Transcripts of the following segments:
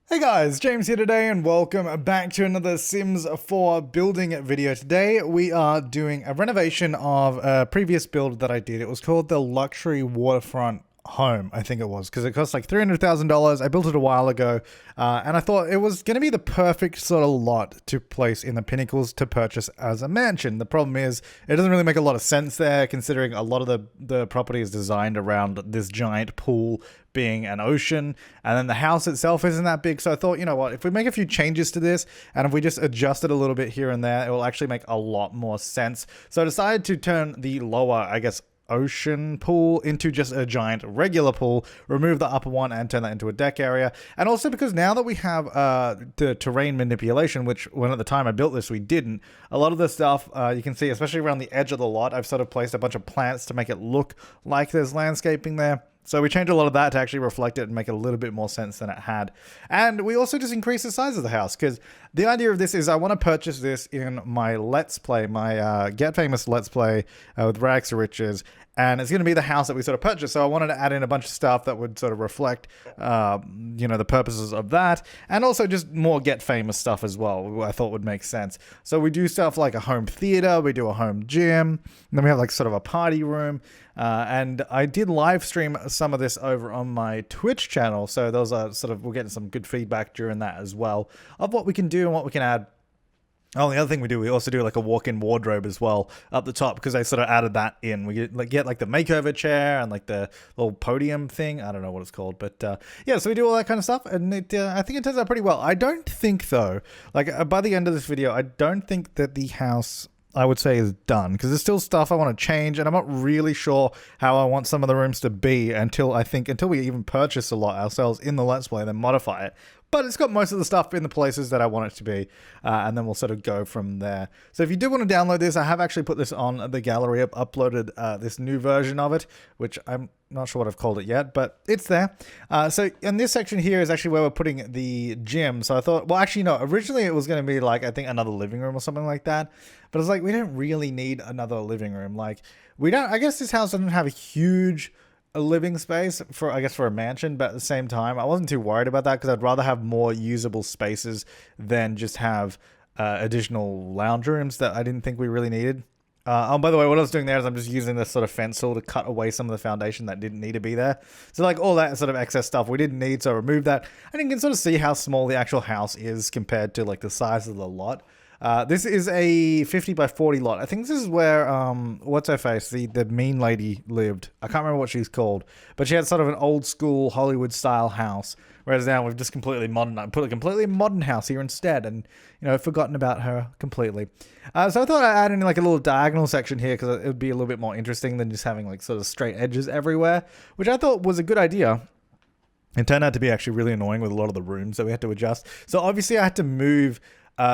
Hey guys, James here today and welcome back to another Sims 4 building video. Today we are doing a renovation of a previous build that I did. It was called the Luxury Waterfront Home, I think it was, because it cost like $300,000. I built it a while ago, and I thought it was going to be the perfect sort of lot to place in the pinnacles to purchase as a mansion. The problem is it doesn't really make a lot of sense there, considering a lot of the property is designed around this giant pool being an ocean, and then the house itself isn't that big. So I thought, you know what, if we make a few changes to this and if we just adjust it a little bit here and there, it will actually make a lot more sense. So I decided to turn the lower, I guess, ocean pool into just a giant regular pool, remove the upper one and turn that into a deck area. And also because now that we have the terrain manipulation, which when at the time I built this we didn't, a lot of the stuff you can see, especially around the edge of the lot, I've sort of placed a bunch of plants to make it look like there's landscaping there. So we changed a lot of that to actually reflect it and make it a little bit more sense than it had. And we also just increased the size of the house, because the idea of this is I want to purchase this in my Let's Play, my Get Famous Let's Play with Rags to Riches. And it's going to be the house that we sort of purchased. So I wanted to add in a bunch of stuff that would sort of reflect, the purposes of that. And also just more Get Famous stuff as well, I thought would make sense. So we do stuff like a home theater, we do a home gym, and then we have like sort of a party room. And I did live stream some of this over on my Twitch channel. So those are we're getting some good feedback during that as well of what we can do and what we can add. Oh, the other thing we also do like a walk-in wardrobe as well up the top, because I sort of added that in. We get like the makeover chair and like the little podium thing. I don't know what it's called, but yeah, so we do all that kind of stuff, and I think it turns out pretty well. I don't think though, by the end of this video, I don't think that the house, I would say, is done, because there's still stuff I want to change, and I'm not really sure how I want some of the rooms to be until we even purchase a lot ourselves in the Let's Play and then modify it. But it's got most of the stuff in the places that I want it to be, and then we'll sort of go from there. So if you do want to download this, I have actually put this on the gallery. I've uploaded this new version of it, which I'm not sure what I've called it yet, but it's there. So in this section here is actually where we're putting the gym. So I thought, well, actually, no, originally it was going to be like, I think another living room or something like that. But it's like, we don't really need another living room. Like, I guess this house doesn't have a huge living space for a mansion, but at the same time I wasn't too worried about that, because I'd rather have more usable spaces than just have additional lounge rooms that I didn't think we really needed. By the way, what I was doing there is I'm just using this sort of fence tool to cut away some of the foundation that didn't need to be there. So like all that sort of excess stuff we didn't need, so I removed that. And you can sort of see how small the actual house is compared to like the size of the lot. This is a 50 by 40 lot. I think this is where, what's her face? The mean lady lived. I can't remember what she's called, but she had sort of an old school Hollywood style house. Whereas now we've just put a completely modern house here instead, and, forgotten about her completely. So I thought I'd add in like a little diagonal section here, because it would be a little bit more interesting than just having like sort of straight edges everywhere, which I thought was a good idea. It turned out to be actually really annoying with a lot of the rooms that we had to adjust. So obviously I had to move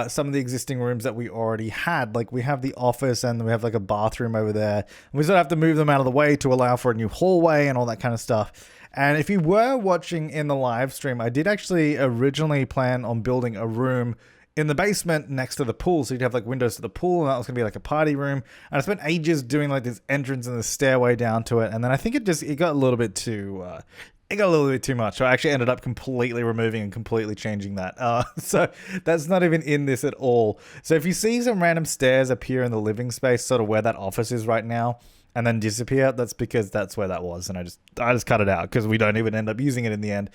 some of the existing rooms that we already had. Like we have the office and we have like a bathroom over there. And we sort of have to move them out of the way to allow for a new hallway and all that kind of stuff. And if you were watching in the live stream, I did actually originally plan on building a room in the basement next to the pool. So you'd have like windows to the pool, and that was going to be like a party room. And I spent ages doing like this entrance and the stairway down to it. And then I think it got a little bit too... it got a little bit too much. So I actually ended up completely removing and completely changing that. So that's not even in this at all. So if you see some random stairs appear in the living space, sort of where that office is right now, and then disappear, that's because that's where that was. And I just cut it out, because we don't even end up using it in the end.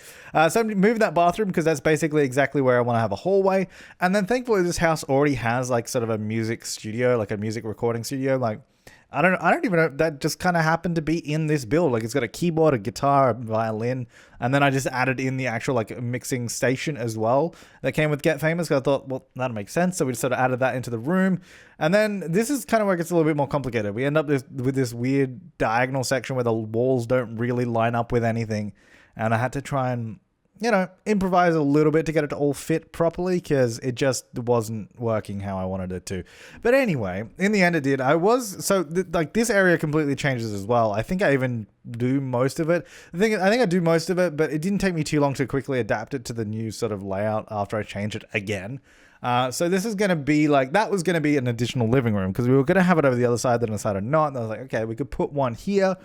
So I'm moving that bathroom, because that's basically exactly where I want to have a hallway. And then thankfully this house already has like sort of a music studio, like a music recording studio. Like, I don't even know, that just kind of happened to be in this build. Like it's got a keyboard, a guitar, a violin, and then I just added in the actual like mixing station as well that came with Get Famous, because I thought, well, that'll make sense. So we just sort of added that into the room. And then this is kind of where it gets a little bit more complicated. We end up with this weird diagonal section where the walls don't really line up with anything. And I had to try and, improvise a little bit to get it to all fit properly, because it just wasn't working how I wanted it to. But anyway, in the end it did. This area completely changes as well. I think I even do most of it. I think I do most of it, but it didn't take me too long to quickly adapt it to the new sort of layout after I changed it again. So this is going to be like, that was going to be an additional living room, because we were going to have it over the other side, then I decided not. And I was like, okay, we could put one here.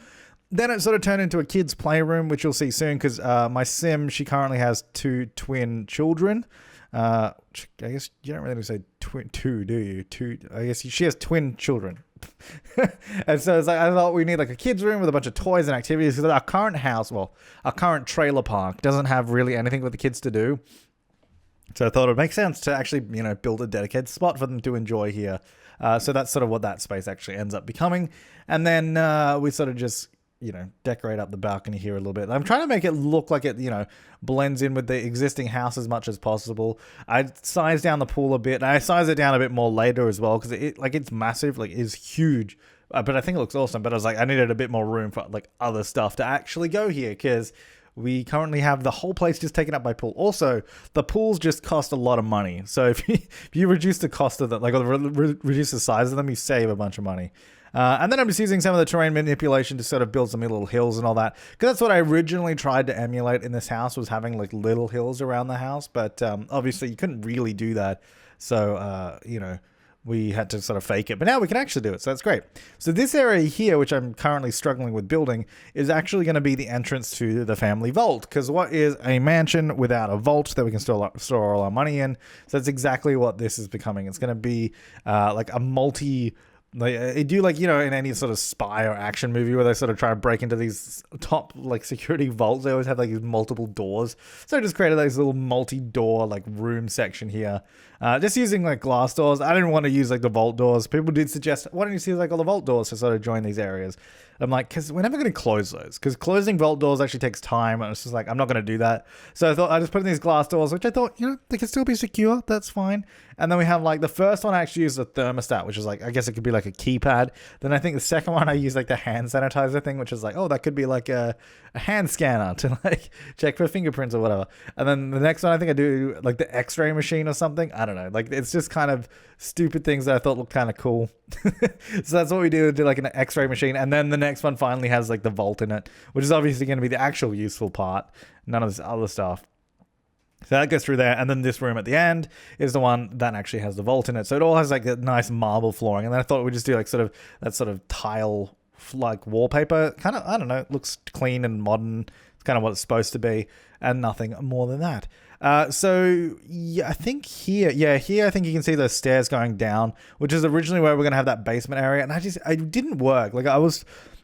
Then it sort of turned into a kid's playroom, which you'll see soon because my sim, she currently has 2 twin children. I guess you don't really say two, do you? Two. I guess she has twin children. And so it's like, I thought we need like a kid's room with a bunch of toys and activities because our current house, well, our current trailer park doesn't have really anything for the kids to do. So I thought it would make sense to actually, build a dedicated spot for them to enjoy here. So that's sort of what that space actually ends up becoming. And then we sort of just, decorate up the balcony here a little bit. I'm trying to make it look like it, blends in with the existing house as much as possible. I sized down the pool a bit, and I sized it down a bit more later as well because it's massive, it's huge. But I think it looks awesome. But I was like, I needed a bit more room for other stuff to actually go here because we currently have the whole place just taken up by pool. Also, the pools just cost a lot of money. So if you reduce the cost of them, or reduce the size of them, you save a bunch of money. And then I'm just using some of the terrain manipulation to sort of build some little hills and all that. Because that's what I originally tried to emulate in this house, was having little hills around the house. But obviously you couldn't really do that. So, we had to sort of fake it. But now we can actually do it. So that's great. So this area here, which I'm currently struggling with building, is actually going to be the entrance to the family vault. Because what is a mansion without a vault that we can store all our money in? So that's exactly what this is becoming. It's going to be a multi... They do in any sort of spy or action movie where they sort of try to break into these top security vaults. They always have these multiple doors. So I just created this little multi-door room section here. Just using glass doors. I didn't want to use the vault doors. People did suggest, why don't you see all the vault doors to sort of join these areas? I'm like, because we're never going to close those. Because closing vault doors actually takes time. And it's just I'm not going to do that. So I thought I just put in these glass doors, which I thought, they can still be secure. That's fine. And then we have the first one I actually used a thermostat, which is I guess it could be a keypad. Then I think the second one I used the hand sanitizer thing, which is that could be a hand scanner to check for fingerprints or whatever. And then the next one I think I do the x-ray machine or something. I don't know. It's just kind of stupid things that I thought looked kind of cool. So that's what we do an x-ray machine. And then the next one finally has the vault in it, which is obviously going to be the actual useful part. None of this other stuff. So that goes through there, and then this room at the end is the one that actually has the vault in it. So it all has a nice marble flooring, and then I thought we'd just do that sort of tile wallpaper. Kind of, I don't know, it looks clean and modern. It's kind of what it's supposed to be, and nothing more than that. So yeah, I think here I think you can see those stairs going down, which is originally where we're gonna have that basement area, and it didn't work.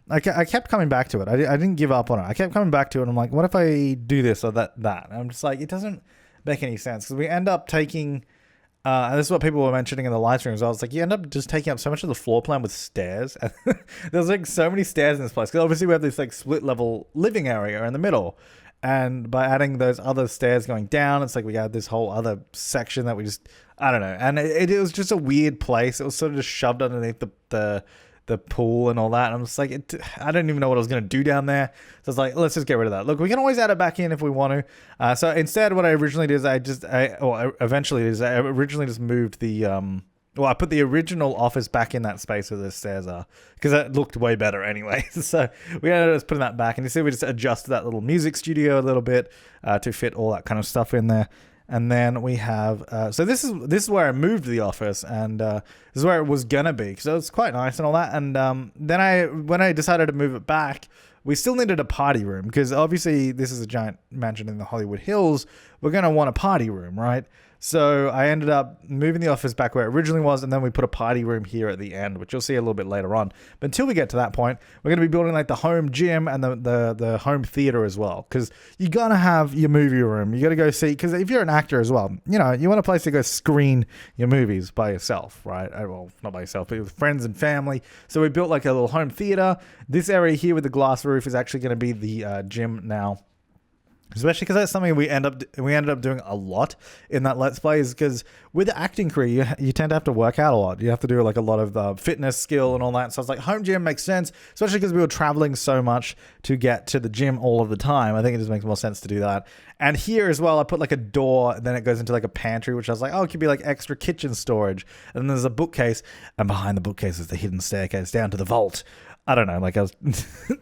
I kept coming back to it. I didn't give up on it. I kept coming back to it. And I'm like, what if I do this or that? And I'm just it doesn't make any sense because we end up taking, and this is what people were mentioning in the live stream as well. It's you end up just taking up so much of the floor plan with stairs. There's so many stairs in this place because obviously we have this split level living area in the middle. And by adding those other stairs going down, it's we had this whole other section that we just, I don't know. And it was just a weird place. It was sort of just shoved underneath the pool and all that. And I'm just I don't even know what I was going to do down there. So it's let's just get rid of that. Look, we can always add it back in if we want to. So instead, what I originally did is I originally just moved the, I put the original office back in that space where the stairs are because that looked way better anyway. So we ended up just putting that back. And you see, we just adjusted that little music studio a little bit to fit all that kind of stuff in there. And then we have, so this is where I moved the office, and this is where it was gonna be. So it's quite nice and all that. And then when I decided to move it back, we still needed a party room because obviously this is a giant mansion in the Hollywood Hills. We're gonna want a party room, right? So I ended up moving the office back where it originally was, and then we put a party room here at the end, which you'll see a little bit later on. But until we get to that point, we're going to be building the home gym and the home theater as well, because you got to have your movie room. You got to go see, because if you're an actor as well, you want a place to go screen your movies by yourself, right? Well, not by yourself, but with friends and family. So we built a little home theater. This area here with the glass roof is actually going to be the gym now. Especially because that's something we ended up doing a lot in that Let's Play, is because with the acting career, you tend to have to work out a lot. You have to do a lot of fitness skill and all that. So it's home gym makes sense, especially because we were traveling so much to get to the gym all of the time. I think it just makes more sense to do that. And here as well, I put a door, and then it goes into a pantry, which I was it could be extra kitchen storage. And then there's a bookcase, and behind the bookcase is the hidden staircase down to the vault. I don't know, like I was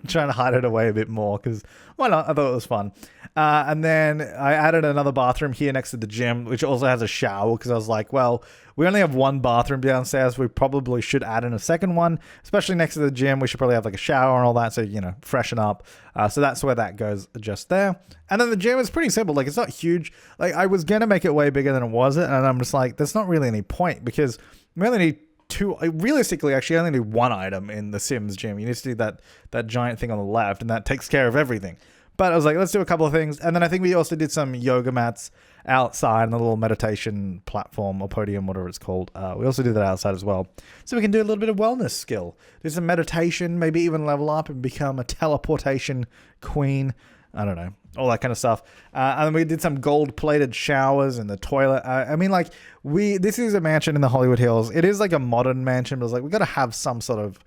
trying to hide it away a bit more because why not? I thought it was fun. And then I added another bathroom here next to the gym, which also has a shower because I was like, well, we only have one bathroom downstairs. We probably should add in a second one, especially next to the gym. We should probably have like a shower and all that. So, you know, freshen up. So that's where that goes, just there. And then the gym is pretty simple. Like, it's not huge. Like, I was going to make it way bigger than it was. And I'm just like, there's not really any point because we only need two. Realistically, actually, I only need one item in the Sims gym. You need to do that giant thing on the left, and that takes care of everything. But I was like, let's do a couple of things. And then I think we also did some yoga mats outside and a little meditation platform or podium, whatever it's called. We also did that outside as well. So we can do a little bit of wellness skill. Do some meditation, maybe even level up and become a teleportation queen. I don't know. All that kind of stuff. And then we did some gold-plated showers in the toilet. I mean, like, this is a mansion in the Hollywood Hills. It is like a modern mansion, but it's like, we got to have some sort of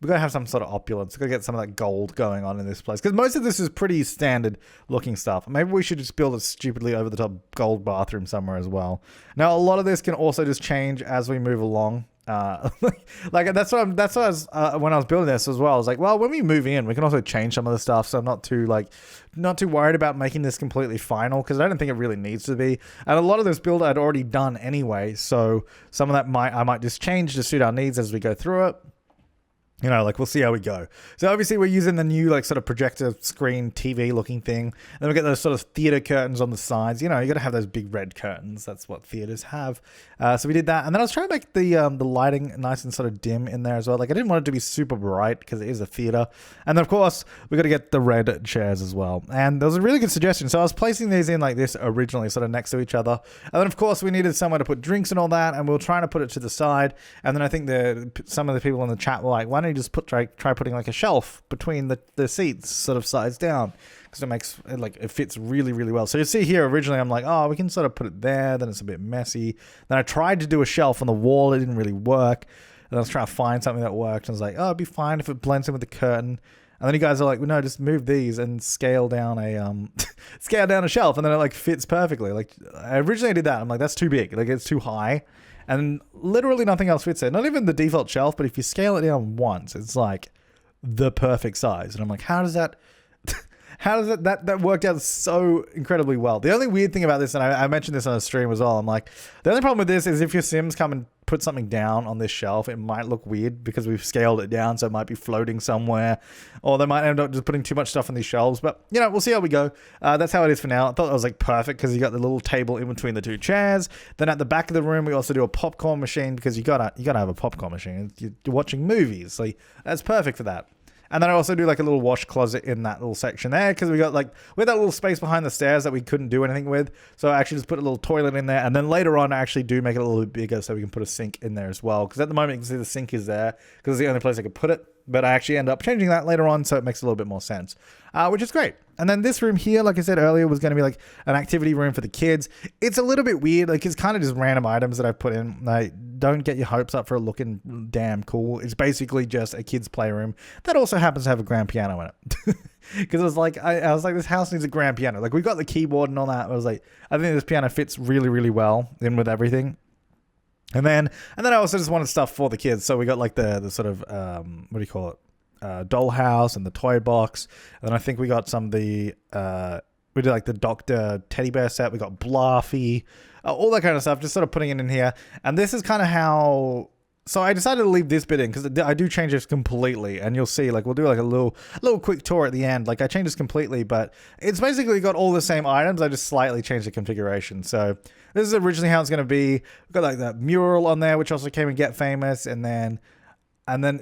opulence. We've got to get some of that gold going on in this place. Because most of this is pretty standard looking stuff. Maybe we should just build a stupidly over-the-top gold bathroom somewhere as well. Now, a lot of this can also just change as we move along. Like that's what I was when I was building this as well. I was like, well, when we move in, we can also change some of the stuff. So I'm not too worried about making this completely final because I don't think it really needs to be. And a lot of this build I'd already done anyway. So some of that I might just change to suit our needs as we go through it. You know, like, we'll see how we go. So obviously we're using the new, like, sort of projector screen TV looking thing. And then we get those sort of theater curtains on the sides. You know, you got to have those big red curtains. That's what theaters have. So we did that. And then I was trying to make the lighting nice and sort of dim in there as well. Like, I didn't want it to be super bright because it is a theater. And then, of course, we got to get the red chairs as well. And there was a really good suggestion. So I was placing these in like this originally, sort of next to each other. And then, of course, we needed somewhere to put drinks and all that. And we were trying to put it to the side. And then I think some of the people in the chat were like, why don't you just try putting like a shelf between the seats, sort of sides down, because it fits really, really well. So you see here, originally I'm like, oh, we can sort of put it there, then it's a bit messy. Then I tried to do a shelf on the wall, it didn't really work. And I was trying to find something that worked, and I was like, oh, it'd be fine if it blends in with the curtain. And then you guys are like, well, no, just move these and scale down a shelf, and then it like fits perfectly. Like, I originally did that, I'm like, that's too big, like it's too high. And literally nothing else fits there. Not even the default shelf, but if you scale it down once, it's like the perfect size. And I'm like, how does that worked out so incredibly well. The only weird thing about this, and I mentioned this on a stream as well, I'm like, the only problem with this is if your Sims come and put something down on this shelf, it might look weird because we've scaled it down, so it might be floating somewhere, or they might end up just putting too much stuff on these shelves. But, you know, we'll see how we go. That's how it is for now. I thought it was like perfect because you got the little table in between the two chairs. Then at the back of the room, we also do a popcorn machine because you gotta have a popcorn machine. You're watching movies, so that's perfect for that. And then I also do like a little wash closet in that little section there because we got that little space behind the stairs that we couldn't do anything with. So I actually just put a little toilet in there. And then later on, I actually do make it a little bit bigger so we can put a sink in there as well. Because at the moment, you can see the sink is there because it's the only place I could put it. But I actually end up changing that later on, so it makes a little bit more sense, which is great. And then this room here, like I said earlier, was going to be like an activity room for the kids. It's a little bit weird. Like, it's kind of just random items that I've put in. Like, don't get your hopes up for it looking damn cool. It's basically just a kid's playroom that also happens to have a grand piano in it. Because it was like, I was like, this house needs a grand piano. Like, we got the keyboard and all that. I was like, I think this piano fits really, really well in with everything. And then I also just wanted stuff for the kids. So we got like the sort of, what do you call it? Dollhouse and the toy box. And then I think we got some of the, we did like the Dr. Teddy Bear set. We got Bluffy, all that kind of stuff, just sort of putting it in here. And this is kind of how, so I decided to leave this bit in because I do change this completely. And you'll see, like, we'll do like a little quick tour at the end. Like, I changed this completely, but it's basically got all the same items. I just slightly changed the configuration. So this is originally how it's going to be. We've got like that mural on there, which also came in Get Famous. And then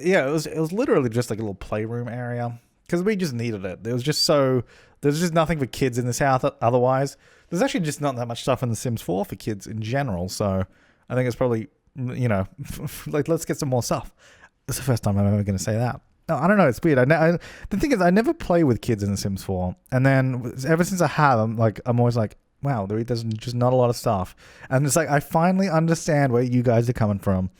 yeah, it was literally just like a little playroom area because we just needed it. There's just nothing for kids in this house otherwise. There's actually just not that much stuff in The Sims 4 for kids in general. So I think it's probably, you know, like, let's get some more stuff. It's the first time I'm ever going to say that. No, I don't know. It's weird. The thing is, I never play with kids in The Sims 4. And then ever since I have, I'm always like, wow, there's just not a lot of stuff. And it's like, I finally understand where you guys are coming from.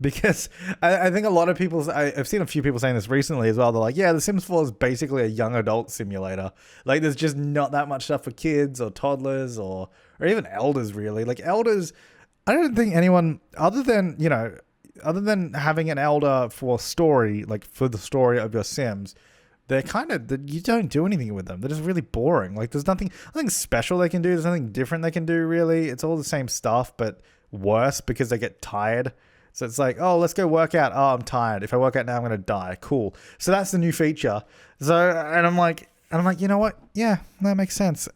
Because I think a lot of people, I've seen a few people saying this recently as well. They're like, yeah, The Sims 4 is basically a young adult simulator. Like, there's just not that much stuff for kids or toddlers or even elders, really. Like, elders, I don't think anyone, other than, you know, other than having an elder for story, like for the story of your Sims, they're kind of, you don't do anything with them. They're just really boring. Like there's nothing special they can do. There's nothing different they can do really. It's all the same stuff, but worse because they get tired. So it's like, oh, let's go work out. Oh, I'm tired. If I work out now, I'm going to die. Cool. So that's the new feature. So, and I'm like, you know what? Yeah, that makes sense.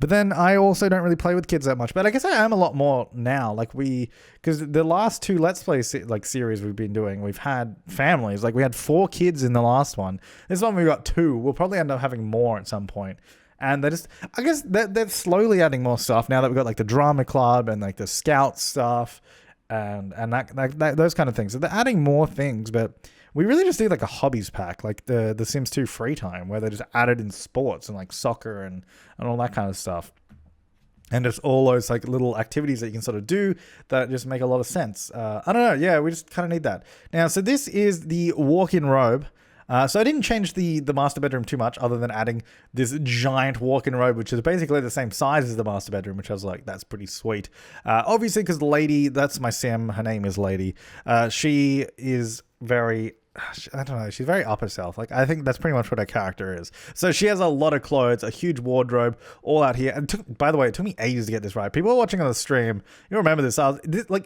But then I also don't really play with kids that much. But I guess I am a lot more now. Like because the last two Let's Play series we've been doing, we've had families. Like we had 4 kids in the last one. This one we got 2. We'll probably end up having more at some point. And I guess they're slowly adding more stuff now that we've got like the drama club and like the scout stuff and that those kind of things. So they're adding more things, but we really just need like a hobbies pack, like the Sims 2 free time, where they just added in sports and like soccer and all that kind of stuff. And just all those like little activities that you can sort of do that just make a lot of sense. I don't know. Yeah, we just kind of need that. Now, so this is the walk-in robe. So I didn't change the master bedroom too much other than adding this giant walk-in robe, which is basically the same size as the master bedroom, which I was like, that's pretty sweet. Obviously, because Lady, that's my Sim, her name is Lady. She is very... I don't know, she's very up herself. Like, I think that's pretty much what her character is. So she has a lot of clothes, a huge wardrobe, all out here. And by the way, it took me ages to get this right. People are watching on the stream, you remember this.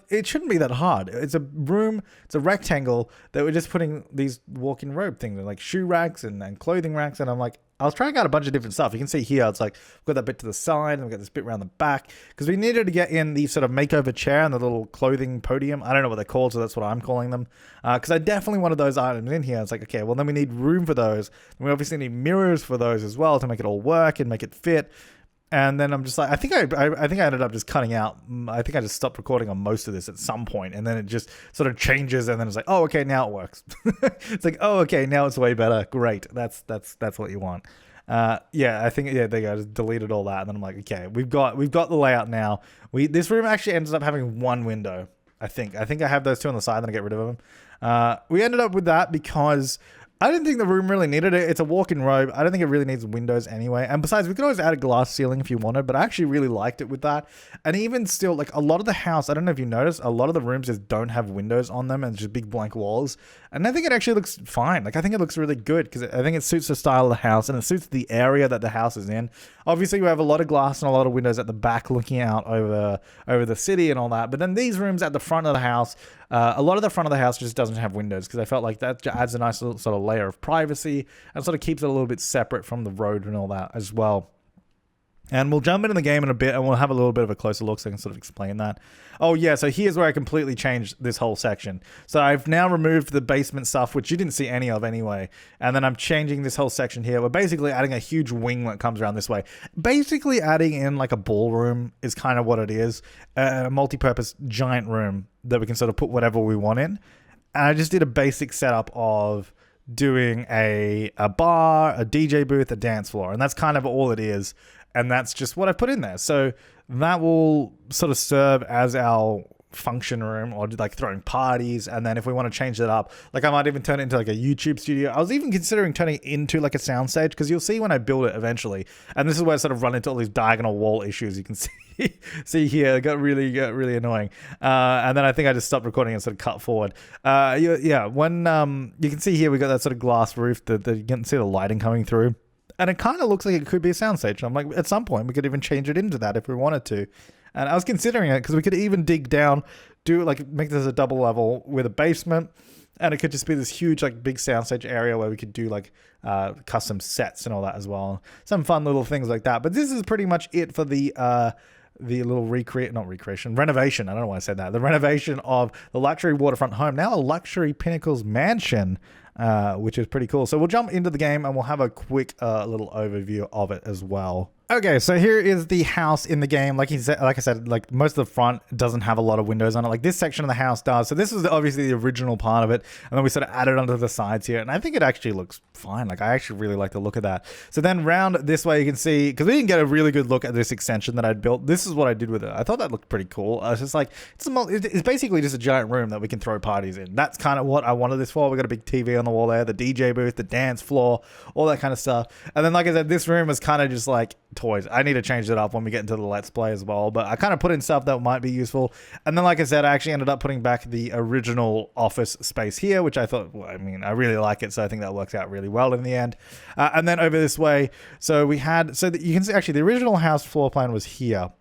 It shouldn't be that hard. It's a room, it's a rectangle that we're just putting these walk-in robe things in, like shoe racks and clothing racks. And I'm like, I was trying out a bunch of different stuff. You can see here, it's like, we've got that bit to the side, and we've got this bit around the back, because we needed to get in the sort of makeover chair and the little clothing podium. I don't know what they're called, so that's what I'm calling them. Because I definitely wanted those items in here. It's like, okay, well, then we need room for those. And we obviously need mirrors for those as well to make it all work and make it fit. And then I'm just like, I think I ended up just cutting out. I think I just stopped recording on most of this at some point, and then it just sort of changes, and then it's like, oh, okay, now it works. It's like, oh, okay, now it's way better. Great, that's what you want. Yeah, I think there you go. I just deleted all that, and then I'm like, okay, we've got the layout now. This room actually ends up having one window. I think I have those 2 on the side, then I get rid of them. We ended up with that because I didn't think the room really needed it. It's a walk-in robe. I don't think it really needs windows anyway. And besides, we could always add a glass ceiling if you wanted, but I actually really liked it with that. And even still, like a lot of the house, I don't know if you noticed, a lot of the rooms just don't have windows on them and just big blank walls. And I think it actually looks fine. Like I think it looks really good because I think it suits the style of the house and it suits the area that the house is in. Obviously, we have a lot of glass and a lot of windows at the back looking out over the city and all that. But then these rooms at the front of the house, a lot of the front of the house just doesn't have windows because I felt like that adds a nice little sort of layer of privacy and sort of keeps it a little bit separate from the road and all that as well. And we'll jump into the game in a bit and we'll have a little bit of a closer look so I can sort of explain that. Oh yeah, so here's where I completely changed this whole section. So I've now removed the basement stuff, which you didn't see any of anyway. And then I'm changing this whole section here. We're basically adding a huge wing that comes around this way. Basically adding in like a ballroom is kind of what it is. A multi-purpose giant room that we can sort of put whatever we want in. And I just did a basic setup of doing a bar, a DJ booth, a dance floor. And that's kind of all it is. And that's just what I put in there. So that will sort of serve as our function room or like throwing parties. And then if we want to change that up, like I might even turn it into like a YouTube studio. I was even considering turning it into like a soundstage because you'll see when I build it eventually. And this is where I sort of run into all these diagonal wall issues. You can see here, it got really annoying. And then I think I just stopped recording and sort of cut forward. Yeah, when you can see here, we got that sort of glass roof that you can see the lighting coming through. And it kind of looks like it could be a soundstage. I'm like, at some point, we could even change it into that if we wanted to. And I was considering it because we could even dig down, make this a double level with a basement. And it could just be this huge, like, big soundstage area where we could do, like, custom sets and all that as well. Some fun little things like that. But this is pretty much it for the little renovation. I don't know why I said that. The renovation of the luxury waterfront home. Now a luxury Pinnacles mansion. Which is pretty cool. So we'll jump into the game and we'll have a quick little overview of it as well. Okay, so here is the house in the game. Like I said, like most of the front doesn't have a lot of windows on it. Like this section of the house does. So this is obviously the original part of it. And then we sort of added onto the sides here. And I think it actually looks fine. Like I actually really like the look of that. So then round this way you can see, because we didn't get a really good look at this extension that I'd built. This is what I did with it. I thought that looked pretty cool. I was just like, it's basically just a giant room that we can throw parties in. That's kind of what I wanted this for. We got a big TV on the wall there, the DJ booth, the dance floor, all that kind of stuff. And then like I said, this room is kind of just like toys. I need to change it up when we get into the Let's Play as well, but I kind of put in stuff that might be useful. And then, like I said, I actually ended up putting back the original office space here, which I thought, well, I mean, I really like it, so I think that works out really well in the end. And then over this way, so we had, so that you can see actually the original house floor plan was here.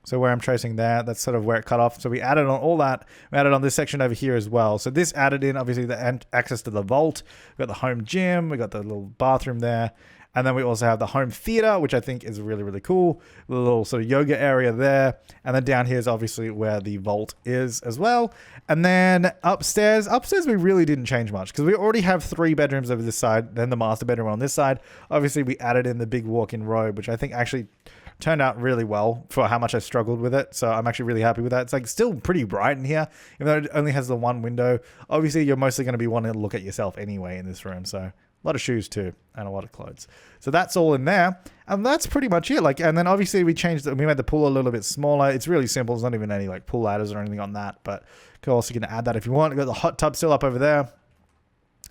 So where I'm tracing there, that's sort of where it cut off. So we added on all that. We added on this section over here as well. So this added in, obviously, the access to the vault. We got the home gym. We got the little bathroom there. And then we also have the home theater, which I think is really, really cool. The little sort of yoga area there. And then down here is obviously where the vault is as well. And then upstairs we really didn't change much because we already have 3 bedrooms over this side, then the master bedroom on this side. Obviously, we added in the big walk-in robe, which I think actually turned out really well for how much I struggled with it. So I'm actually really happy with that. It's like still pretty bright in here, even though it only has the one window. Obviously, you're mostly going to be wanting to look at yourself anyway in this room. So a lot of shoes too, and a lot of clothes. So that's all in there. And that's pretty much it. Like, and then obviously we changed it. We made the pool a little bit smaller. It's really simple. There's not even any like pool ladders or anything on that, but of course you can add that if you want. We've got the hot tub still up over there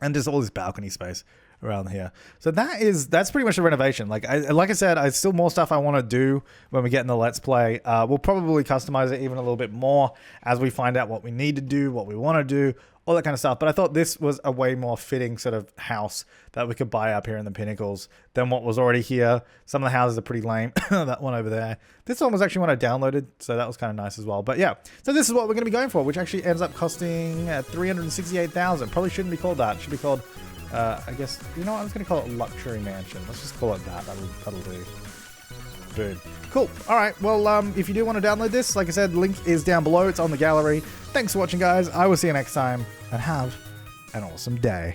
and just all this balcony space around here. So that's pretty much the renovation. Like I said, I still more stuff I want to do when we get in the Let's Play. We'll probably customize it even a little bit more as we find out what we need to do, what we want to do, all that kind of stuff. But I thought this was a way more fitting sort of house that we could buy up here in the Pinnacles than what was already here. Some of the houses are pretty lame. That one over there. This one was actually one I downloaded, so that was kind of nice as well. But yeah, so this is what we're going to be going for, which actually ends up costing $368,000. Probably shouldn't be called that. It should be called I guess, you know what, I'm just going to call it Luxury Mansion. Let's just call it that. That'll do. Boom. Cool. All right. Well, if you do want to download this, like I said, link is down below. It's on the gallery. Thanks for watching, guys. I will see you next time, and have an awesome day.